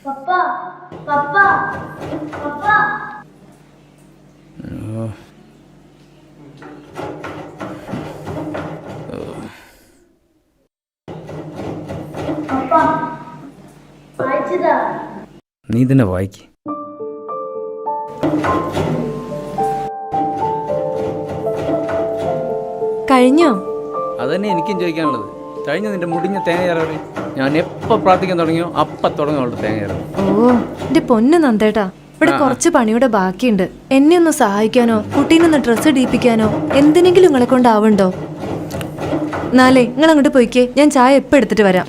പപ്പാ പപ്പാ പപ്പാ പപ്പാ വായിച്ചതാ. നീ തന്നെ വായിക്ക്. കഴിഞ്ഞോ? അതന്നെ എനിക്കും ചോദിക്കാനുള്ളത്. കഴിഞ്ഞ നിന്റെ മുടിഞ്ഞ തേങ്ങ ചേരാറ്. ഞാൻ എപ്പോൾ പ്രാർത്ഥിക്കാൻ തുടങ്ങിയോ അപ്പം തുടങ്ങും അവളുടെ തേങ്ങ ചേരാറ്. ഓ എന്റെ പൊന്ന് നന്ദേട്ടാ, ഇവിടെ കുറച്ച് പണിയുടെ ബാക്കിയുണ്ട്. എന്നെ ഒന്ന് സഹായിക്കാനോ കുട്ടീനൊന്ന് ഡ്രസ്സ് ഇടിപ്പിക്കാനോ എന്തിനെങ്കിലും നിങ്ങളെ കൊണ്ടാവുണ്ടോ? നാലേ നിങ്ങൾ അങ്ങോട്ട് പോയിക്കേ, ഞാൻ ചായ എപ്പോൾ എടുത്തിട്ട് വരാം.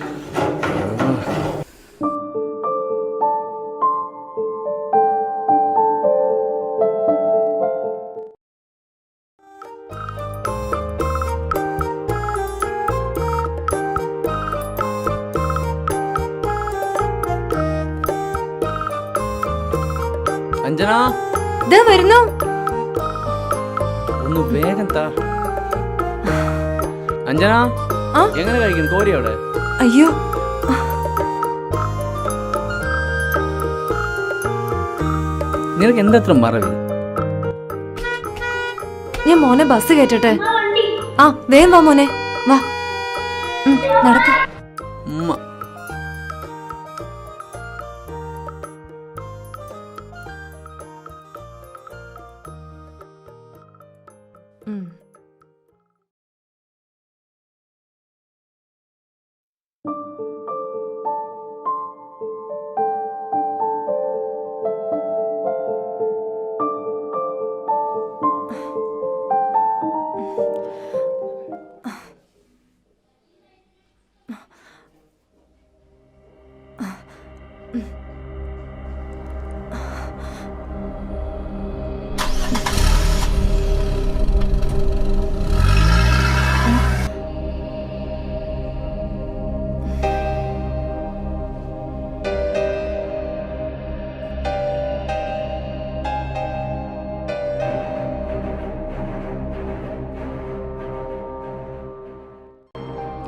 അഞ്ജന, ദേ വരുന്നു. ഒന്ന് വേഗം താ. അഞ്ജന, എങ്ങനെ കഴിക്കുന്നു? കോരി അവിടെ. അയ്യോ, നിനക്ക് എന്തത്ര മറവി? ഞാൻ മോനെ ബസ് കയറ്റട്ടെ. ആ വേഗം വാ മോനെ, വാ നടക്ക. ഉമ്മ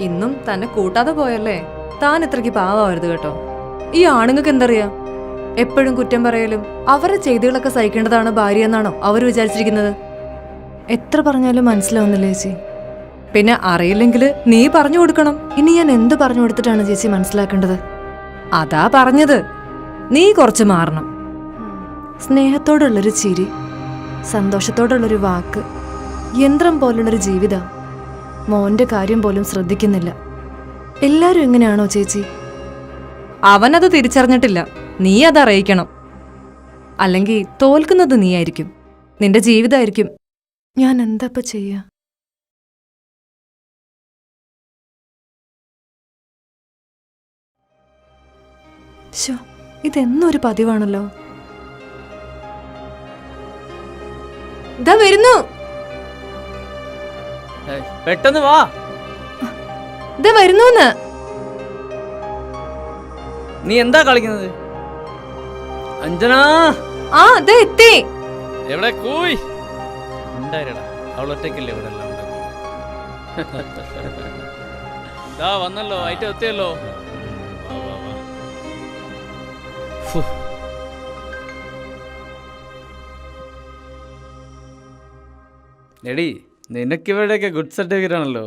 ഇന്നും തന്നെ കൂട്ടാതെ പോയല്ലേ. താൻ ഇത്രയ്ക്ക് പാവരുത് കേട്ടോ. ഈ ആണുങ്ങൾക്ക് എന്തറിയാം, എപ്പോഴും കുറ്റം പറയലും അവരുടെ ചെയ്തികളൊക്കെ സഹിക്കേണ്ടതാണ് ഭാര്യ എന്നാണോ അവർ വിചാരിച്ചിരിക്കുന്നത്? എത്ര പറഞ്ഞാലും മനസ്സിലാവുന്നില്ല ചേച്ചി. പിന്നെ അറിയില്ലെങ്കിൽ നീ പറഞ്ഞു കൊടുക്കണം. ഇനി ഞാൻ എന്ത് പറഞ്ഞു കൊടുത്തിട്ടാണ് ചേച്ചി മനസ്സിലാക്കേണ്ടത്? അതാ പറഞ്ഞത്, നീ കുറച്ച് മാറണം. സ്നേഹത്തോടുള്ളൊരു ചിരി, സന്തോഷത്തോടുള്ളൊരു വാക്ക്, യന്ത്രം പോലുള്ളൊരു ജീവിതം. മോന്റെ കാര്യം പോലും ശ്രദ്ധിക്കുന്നില്ല. എല്ലാരും എങ്ങനെയാണോ ചേച്ചി? അവനത് തിരിച്ചറിഞ്ഞിട്ടില്ല. നീ അത് അറിയിക്കണം. അല്ലെങ്കിൽ തോൽക്കുന്നത് നീയായിരിക്കും, നിന്റെ ജീവിതമായിരിക്കും. ഞാൻ എന്താ ചെയ്യാ? ശോ, ഇതെന്നൊരു പതിവാണല്ലോ. ഇതാ വരുന്നു. പെട്ടെന്ന് വാ. ഇതാ വരുന്നൂന്ന്. നീ എന്താ കളിക്കുന്നത്? അഞ്ജന, ആ ദേ എത്തി. എവിടെ പോയി? ഉണ്ടായിരടാ, അവളൊറ്റയ്ക്കല്ലേ ഇവിടെ എല്ലാം ഉണ്ടാ വന്നല്ലോ, ഐറ്റം എത്തിയല്ലോ. എടി, നിനക്കിവിടെയൊക്കെ ഗുഡ് സർട്ടിഫിക്കറ്റ് ആണല്ലോ.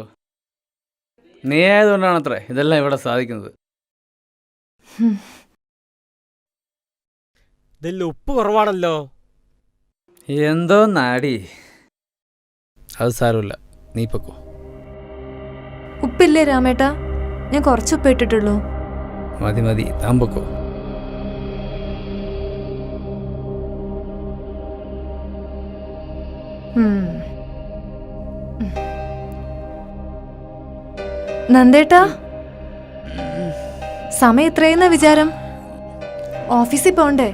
നീ ആയതുകൊണ്ടാണ് അത്രേ ഇതെല്ലാം ഇവിടെ സാധിക്കുന്നത്. ഇതിൽ ഉപ്പ് കുറവാണല്ലോ. എന്തോ നാടി. അത് സാരമില്ല, നീ പൊക്കോ. ഉപ്പില്ലേ രാമേട്ടാ? ഞാൻ കുറച്ച് ഉപ്പ് ഇട്ടിട്ടുള്ളൂ. മതി മതി, താൻ പൊക്കോ. നന്ദേട്ടാ, സമയം എത്രയെന്ന വിചാരം? ഓഫീസിൽ പോണ്ടേ?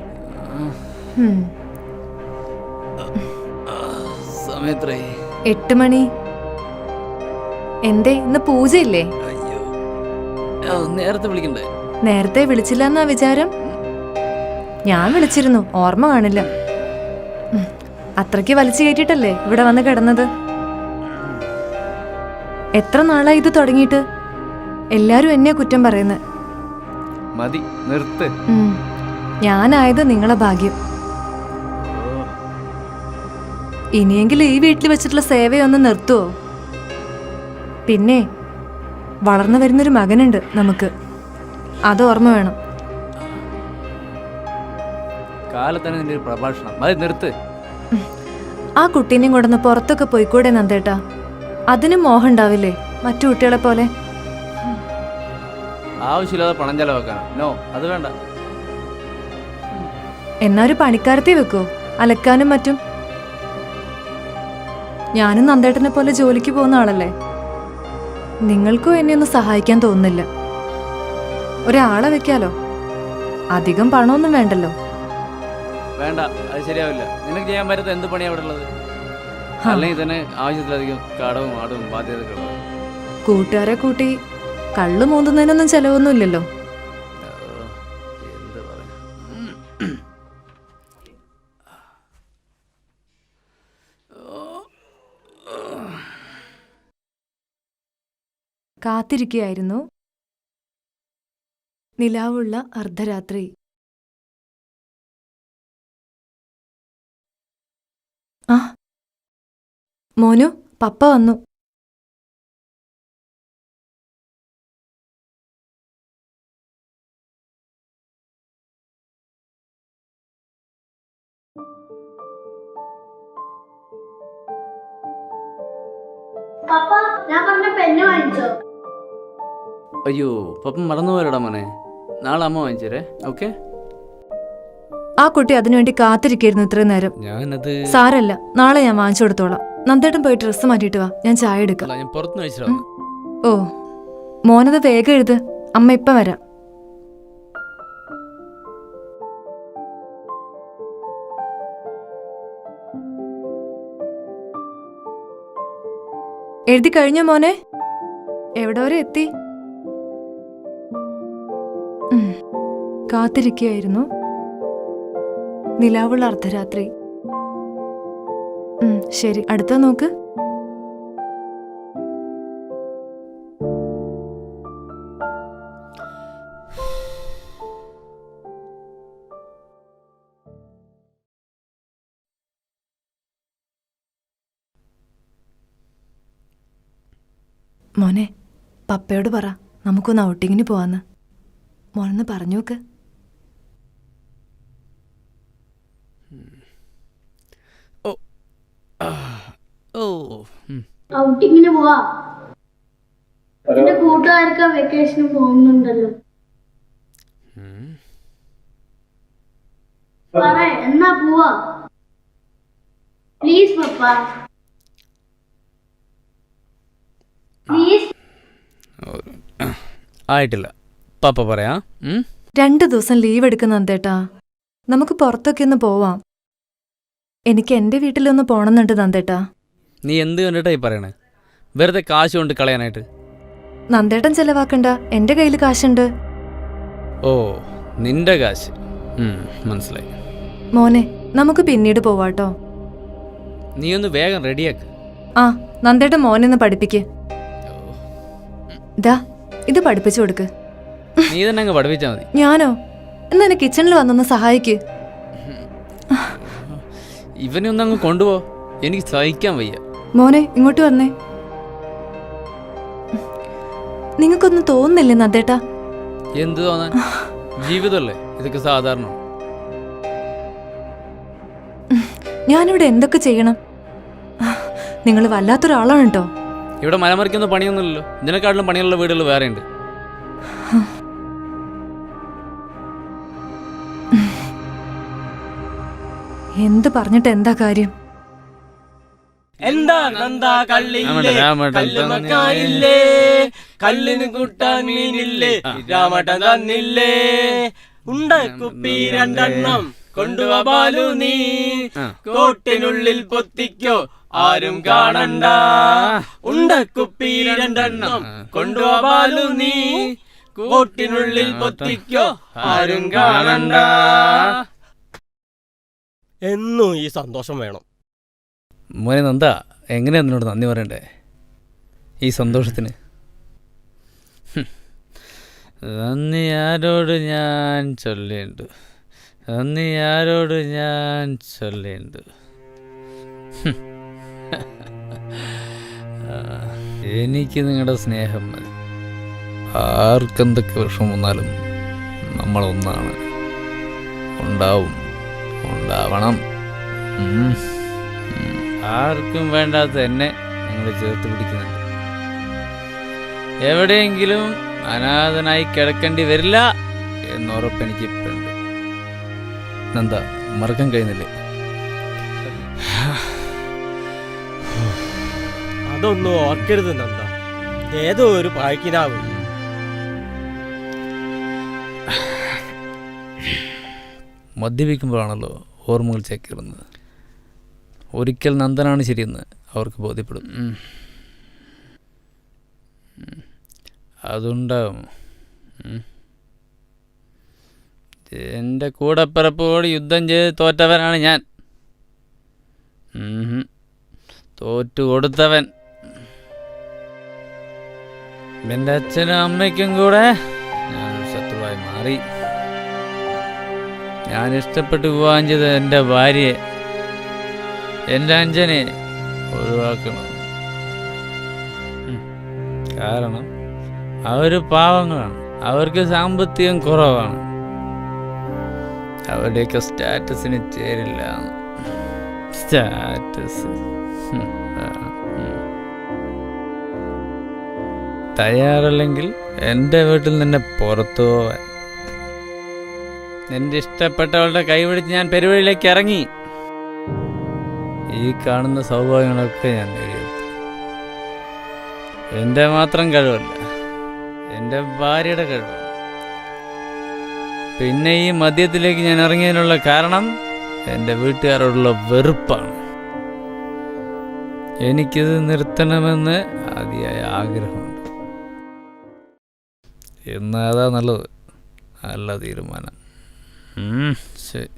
സമയത്രേ? 8 മണി. എന്തേ ഇന്ന് പൂജയില്ലേ? അയ്യോ, നേരത്തെ വിളിക്കണ്ടേ? നേരത്തെ വിളിച്ചില്ല എന്നാ വിചാരം? ഞാൻ വിളിച്ചിരുന്നു, ഓർമ്മ കാണില്ല. അത്രയ്ക്ക് വലിച്ചു കയറ്റിട്ടല്ലേ ഇവിടെ വന്ന് കിടന്നത്. എത്ര നാളായി ഇത് തുടങ്ങിയിട്ട്? എല്ലാരും എന്നെ കുറ്റം പറയുന്നത്. മതി, നിർത്ത്. ഞാനായത് നിങ്ങളെ ഭാഗ്യം. ഇനിയെങ്കിലും ഈ വീട്ടിൽ വെച്ചിട്ടുള്ള സേവയൊന്ന് നിർത്തുവോ? പിന്നെ വളർന്നു വരുന്നൊരു മകനുണ്ട് നമുക്ക്, അത് ഓർമ്മ വേണം. കാലത്താണ് നിന്റെ ഒരു പ്രഭാഷണം, അത് നിർത്ത്. ആ കുട്ടീനെയും കൊണ്ടൊന്ന് പുറത്തൊക്കെ പോയിക്കൂടെ നന്ദേട്ടാ? അതിനും മോഹം ഉണ്ടാവില്ലേ മറ്റു കുട്ടികളെ പോലെ? ആവശ്യമില്ലാതെ പണം ചെലവാക്കാനാ? നോ, അത് വേണ്ട. എന്നാ ഒരു പണിക്കാരത്തെ വെക്കോ, അലക്കാനും മറ്റും? ഞാനും നന്ദേട്ടനെ പോലെ ജോലിക്ക് പോകുന്ന ആളല്ലേ. നിങ്ങൾക്കും എന്നെ ഒന്ന് സഹായിക്കാൻ തോന്നുന്നില്ല. ഒരാളെ വെക്കാലോ, അധികം പണമൊന്നും വേണ്ടല്ലോ. വേണ്ട, അത് ശരിയാവില്ല. നിനക്ക് ചെയ്യാൻ പറ്റാത്ത എന്ത് പണിയാ അവിടെ ഉള്ളത്? അല്ലെങ്കിൽ തന്നെ ആവശ്യത്തിലധികം കടവും ആടവും ബാധ്യതകളും. കൂട്ടുകാരെ കൂട്ടി കള്ളു മൂന്നുന്നതിനൊന്നും ചെലവൊന്നുമില്ലല്ലോ. എന്ത് പറയാ. കാത്തിരിക്കുകയായിരുന്നു നിലാവുള്ള അർദ്ധരാത്രി. ആ മോനു, പപ്പ വന്നു. പപ്പ, ഞാൻ പറഞ്ഞ പെണ്ണ് വാങ്ങിച്ചോ? അയ്യോ, പപ്പ മറന്നുപോയടാ മോനെ. നാളെ അമ്മ വാങ്ങിച്ചേരേ. ഓക്കെ. ആ കുട്ടി അതിനുവേണ്ടി കാത്തിരിക്കായിരുന്നു ഇത്രയും നേരം. ഞാനത് സാരല്ല, നാളെ ഞാൻ വാങ്ങിച്ചു കൊടുത്തോളാം. നന്ദേട്ടൻ പോയി ഡ്രസ്സ് മാറ്റിയിട്ട് വാ, ഞാൻ ചായ എടുക്കാം. ഞാൻ പുറത്തുനിന്ന് കഴിച്ചിട്ടാ. ഓ, മോനത് വേഗം എഴുത്, അമ്മ ഇപ്പം വരാം. എഴുതി കഴിഞ്ഞോ മോനെ? എവിടെ വരെ എത്തി? കാത്തിരിക്കുകയായിരുന്നു നിലാവുള്ള അർദ്ധരാത്രി. ശരി, അടുത്ത നോക്ക്. മോനെ, പപ്പയോട് പറ നമുക്കൊന്ന് ഔട്ടിങ്ങിന് പോവാന്ന്. മോനൊന്ന് പറഞ്ഞു നോക്ക്. ഔട്ടിങ്ങിന് പോവാ. എന്റെ കൂട്ടുകാർക്ക് വെക്കേഷന് പോകുന്നുണ്ടല്ലോ. പറ, എന്നാ പോവാ? Please papa, please. ആയിട്ടില്ല, പപ്പ പറയാ. 2 ദിവസം ലീവ് എടുക്കുന്ന നന്ദേട്ടാ, നമുക്ക് പുറത്തൊക്കെ ഒന്ന് പോവാം. എനിക്ക് എന്റെ വീട്ടിലൊന്ന് പോണമെന്നുണ്ട് നന്ദേട്ടാ. നീ എന്ത് കണ്ടിട്ടായി പറയണേ? വെറുതെ കാശ് കൊണ്ട് കളയാനായിട്ട്. നന്ദേട്ടൻ ചെലവാക്കണ്ട, എന്റെ കയ്യിൽ കാശുണ്ട്. ഓ, നിന്റെ കാശ്. മനസ്സിലായി. മോനെ, നമുക്ക് പിന്നീട് പോവാട്ടോ. നീ ഒന്ന് വേഗം റെഡിയാക്ക്. ആ, നന്ദേട്ടൻ മോനൊന്ന് പഠിപ്പിക്ക്. ദാ, ഇത് പഠിപ്പിച്ചു കൊടുക്ക്. നീ തന്നെ അങ്ങ് പഠിപ്പിച്ചാ മതി. ഞാനോ? എന്നാ എന്നെ കിച്ചണിൽ വന്നൊന്ന് സഹായിക്ക്. ഇവനെ ഒന്നങ്ങ് കൊണ്ടുപോ, എനിക്ക് സഹിക്കാൻ വയ്യ. മോനെ, ഇങ്ങോട്ട് വന്നേ. നിങ്ങൾക്കൊന്നും തോന്നുന്നില്ലേ നന്ദേട്ടാ? എന്ത് തോന്നാൻ? ജീവിതമല്ലേ, ഇതൊക്കെ സാധാരണ. ഞാനിവിടെ എന്തൊക്കെ ചെയ്യണം? നിങ്ങൾ വല്ലാത്തൊരാളാണ് കേട്ടോ. ഇവിടെ മലമറിക്കുന്ന പണിയൊന്നുമില്ലല്ലോ. ഇതിനെക്കാട്ടിലും പണിയുള്ള വീടുകൾ വേറെ ഉണ്ട്. എന്ത് പറഞ്ഞിട്ട് എന്താ കാര്യം? എന്താ നന്ദാ കള്ളില്ലേ, കല്ലുമക്കായില്ലേ, കല്ലിന് കൂട്ടാൻ മീനില്ലേ, രാമട്ടൻ തന്നില്ലേ, ഉണ്ട കുപ്പി 2 കൊണ്ടുവാ ബാലു നീ, കോട്ടിനുള്ളിൽ പൊത്തിക്കോ ആരും കാണണ്ട, ഉണ്ട കുപ്പി 2 കൊണ്ടുവാ ബാലു നീ, കോട്ടിനുള്ളിൽ പൊത്തിക്കോ ആരും കാണണ്ട. എന്നും ഈ സന്തോഷം വേണം. മോനെ നന്ദ, എങ്ങനെയാ നിന്നോട് നന്ദി പറയണ്ടേ ഈ സന്തോഷത്തിന്? നന്ദി ആരോട് ഞാൻ ചൊല്ലേണ്ടു, അന്ന് ആരോട് ഞാൻ ചൊല്ലേണ്ടു. എനിക്ക് നിങ്ങളുടെ സ്നേഹം മതി. ആർക്കെന്തൊക്കെ വിഷമം വന്നാലും നമ്മളൊന്നാണ്. ഉണ്ടാവും, ഉണ്ടാവണം. ആർക്കും വേണ്ടാത്ത എന്നെ നിങ്ങൾ ചേർത്ത് പിടിക്കുന്നുണ്ട്. എവിടെയെങ്കിലും അനാഥനായി കിടക്കേണ്ടി വരില്ല എന്നുറപ്പ് എനിക്കിപ്പോഴുണ്ട്. എന്താ മറക്കാൻ കഴിയുന്നില്ലേ? അതൊന്നും ഓർക്കരുത് നന്ദ. ഏതോ ഒരു പായ്ക്കിനാവ്. മദ്യപിക്കുമ്പോഴാണല്ലോ ഓർമ്മകൾ ചേക്കേറുന്നത്. ഒരിക്കൽ നന്ദനാണ് ശരിയെന്ന് അവർക്ക് ബോധ്യപ്പെടും. അതുണ്ടാവും. എൻ്റെ കൂടപ്പിറപ്പോട് യുദ്ധം ചെയ്ത് തോറ്റവനാണ് ഞാൻ. തോറ്റു കൊടുത്തവൻ. എൻ്റെ അച്ഛനും അമ്മയ്ക്കും കൂടെ ഞാനൊരു ശത്രുവായി മാറി. ഞാൻ ഇഷ്ടപ്പെട്ടു പോകാൻ ചെയ്ത എൻ്റെ ഭാര്യയെ, എൻ്റെ അഞ്ജനെ ഒഴിവാക്കണം. കാരണം അവർ പാവങ്ങളാണ്. അവർക്ക് സാമ്പത്തികം കുറവാണ്. അവരുടെയൊക്കെ സ്റ്റാറ്റസിന് ചേരില്ല. സ്റ്റാറ്റസ് തയ്യാറല്ലെങ്കിൽ എൻ്റെ വീട്ടിൽ നിന്ന് പുറത്തു പോവാൻ. എൻ്റെ ഇഷ്ടപ്പെട്ടവളുടെ കൈപിടിച്ച് ഞാൻ പെരുവഴിയിലേക്ക് ഇറങ്ങി. ഈ കാണുന്ന സൗഭാഗ്യങ്ങളൊക്കെ ഞാൻ നേടിയെടുത്തു. എൻ്റെ മാത്രം കഴിവല്ല, എൻ്റെ ഭാര്യയുടെ കഴിവാണ്. പിന്നെ ഈ മദ്യത്തിലേക്ക് ഞാൻ ഇറങ്ങിയതിനുള്ള കാരണം എൻ്റെ വീട്ടുകാരോടുള്ള വെറുപ്പാണ്. എനിക്കിത് നിർത്തണമെന്ന് അതിയായ ആഗ്രഹമുണ്ട്. എന്നതാ നല്ലത്, നല്ല തീരുമാനം. ശരി.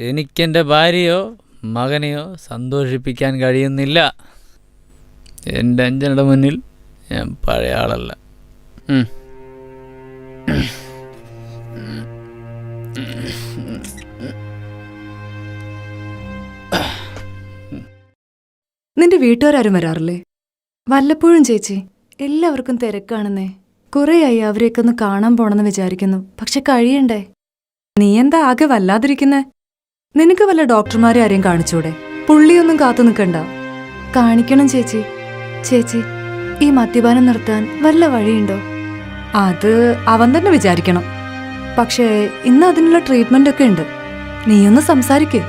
എനിക്കെൻ്റെ ഭാര്യയോ മകനെയോ സന്തോഷിപ്പിക്കാൻ കഴിയുന്നില്ല. എൻ്റെ അഞ്ജനയുടെ മുന്നിൽ ഞാൻ പഴയ ആളല്ല. നിന്റെ വീട്ടുകാരും വരാറില്ലേ? വല്ലപ്പോഴും ചേച്ചി. എല്ലാവർക്കും തിരക്കാണെന്നേ. കുറേയായി അവരെയൊക്കെ ഒന്ന് കാണാൻ പോണെന്ന് വിചാരിക്കുന്നു. പക്ഷെ കഴിയണ്ടേ? നീ എന്താ ആകെ വല്ലാതിരിക്കുന്നേ? നിനക്ക് വല്ല ഡോക്ടർമാരെ ആരെയും കാണിച്ചൂടെ? പുള്ളിയൊന്നും കാത്തു നിൽക്കണ്ട. കാണിക്കണം ചേച്ചി. ചേച്ചി, ഈ മദ്യപാനം നിർത്താൻ വല്ല വഴിയുണ്ടോ? അത് അവൻ തന്നെ വിചാരിക്കണം. പക്ഷേ ഇന്ന് അതിനുള്ള ട്രീറ്റ്മെന്റ് ഒക്കെ ഉണ്ട്. നീയൊന്ന് സംസാരിക്കേ.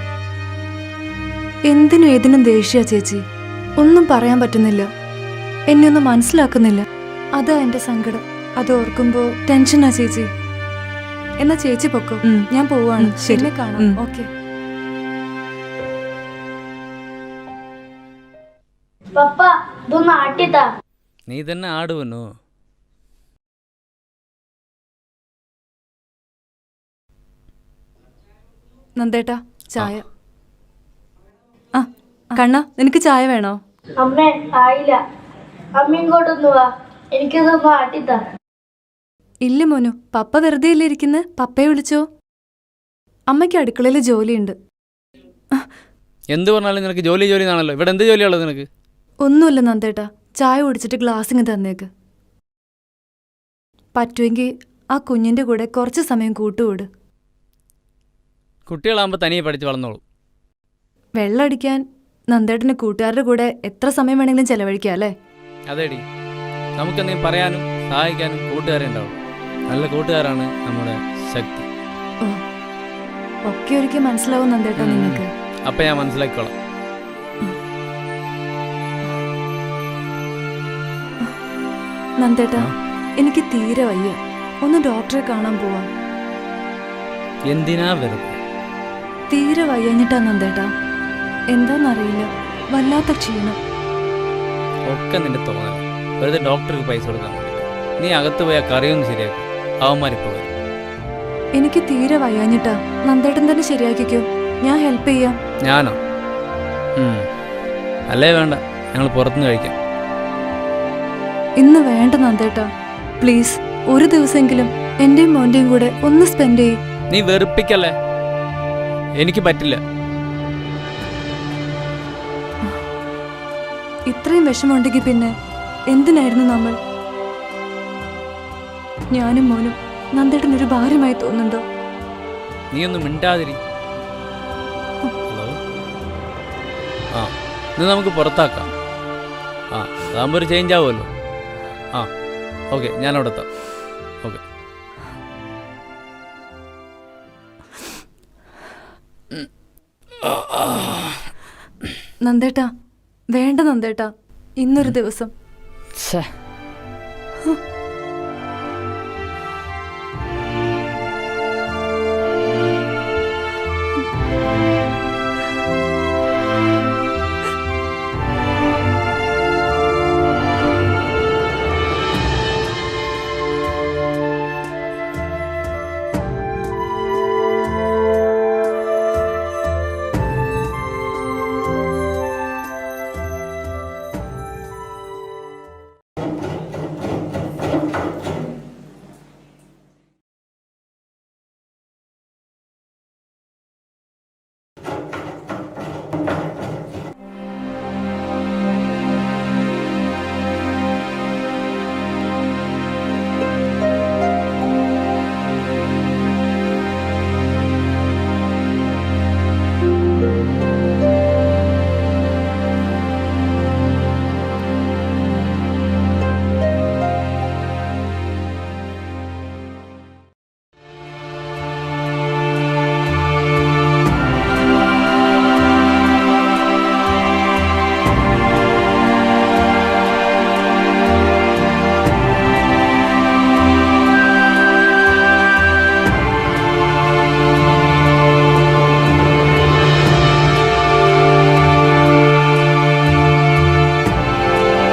എന്തിനും ഏതിനും ദേഷ്യ ചേച്ചി. ഒന്നും പറയാൻ പറ്റുന്നില്ല. എന്നെ ഒന്നും മനസ്സിലാക്കുന്നില്ല. അതാ എന്റെ സങ്കടം. അത് ഓർക്കുമ്പോ ടെൻഷനാ ചേച്ചി. എന്നാ ചേച്ചി പൊക്കോ, ഞാൻ പോവാണ്. ശരി, കാണാം. ഓക്കെ. പപ്പ ഇതൊന്ന് ആട്ടിത്താ. നീ തന്നെ ആടുവനോ? നന്ദേട്ടാ, ചായ. ആ കണ്ണ, നിനക്ക് ചായ വേണോ? അമ്മേ ആയില്ല. അമ്മ ഇങ്ങോട്ടൊന്ന് വാ, എനിക്കിതൊന്ന് ആട്ടിത്താ. ഇല്ല മോനു, പപ്പ വെറുതെ ഇല്ല ഇരിക്കുന്നെ. പപ്പയെ വിളിച്ചോ. അമ്മയ്ക്ക് അടുക്കളയിൽ ജോലിയുണ്ട്. എന്ത് പറഞ്ഞാലും നിനക്ക് ജോലി ജോലി എന്നാണല്ലോ. ഇവിടെ എന്ത് ജോലിയുള്ളത് നിനക്ക്? ഒന്നുമില്ല നന്ദേട്ടാ, ചായ കുടിച്ചിട്ട് ഗ്ലാസ് ഇങ്ങ് തന്നേക്ക്. പറ്റുമെങ്കിൽ ആ കുഞ്ഞിന്റെ കൂടെ കുറച്ച് സമയം കൂട്ടുകൂട്. കുട്ടികളാകുമ്പോൾ തനിയെ പഠിച്ച് വളർന്നോളൂ. വെള്ളമടിക്കാൻ നന്ദേട്ടന് കൂട്ടുകാരുടെ കൂടെ എത്ര സമയം വേണമെങ്കിലും ചെലവഴിക്കാം അല്ലേ? അതേടി, നമുക്കെന്തെങ്കിലും പറയാനും സഹായിക്കാനും കൂട്ടുകാരെ ഉണ്ടാവും. നല്ല കൂട്ടുകാരാണ് നമ്മുടെ ശക്തി. ഓ, ഒക്കെ ഒരിക്കൽ മനസ്സിലാവും നന്ദേട്ടാ നിങ്ങൾക്ക്. അപ്പം ഞാൻ മനസ്സിലാക്കിക്കോളാം. നന്ദേട്ടാ, എനിക്ക് തീരെ വയ്യ. ഒന്ന് ഡോക്ടറെ കാണാൻ പോവാം. എന്തിനാ വെറുതെ? തീരെ വയ്യഞ്ഞിട്ടാ നന്ദേട്ടാ. എന്താന്നറിയില്ല, വല്ലാത്ത ക്ഷീണം. ഒക്കെ നിന്റെ തോന്നല. വെറുതെ ഡോക്ടർക്ക് പൈസ കൊടുക്കാൻ വേണ്ടി നീ അകത്ത് പോയാൽ കറിയൊന്നും ശരിയാക്കും. അവന്മാരിപ്പോ വരും. എനിക്ക് തീരെ വയ്യാഞ്ഞിട്ടാ. നന്ദേട്ടൻ തന്നെ ശരിയാക്കിക്കോ, ഞാൻ ഹെൽപ്പ് ചെയ്യാം. ഞാനോ? അല്ലേ വേണ്ട, ഞങ്ങൾ പുറത്തുനിന്ന് കഴിക്കാം. ഇന്ന് വേണ്ട നന്ദേട്ടാ, പ്ലീസ്. ഒരു ദിവസമെങ്കിലും എന്റെയും മോന്റെയും കൂടെ ഒന്ന് സ്പെൻഡ് ചെയ്യ്. നീ വെറുപ്പിക്കല്ലേ, എനിക്ക് പറ്റില്ല. ഇത്രയും വിഷമമുണ്ടെങ്കിൽ പിന്നെ എന്തിനായിരുന്നു നമ്മൾ? ഞാനും മോനും നന്ദേട്ടനൊരു ഭാരമായി തോന്നുന്നുണ്ടോ? നീ ഒന്നും മിണ്ടാതിരി. ഹലോ, ആ ഇത് നമുക്ക് പുറത്താക്കാം. ആ അതാകുമ്പോൾ ഒരു ചേഞ്ച് ആവുമല്ലോ. ആ ഓക്കെ, ഞാനവിടെ എത്താം. ഓക്കെ. നന്ദേട്ടാ, വേണ്ട നന്ദേട്ടാ, ഇന്നൊരു ദിവസം. ഛേ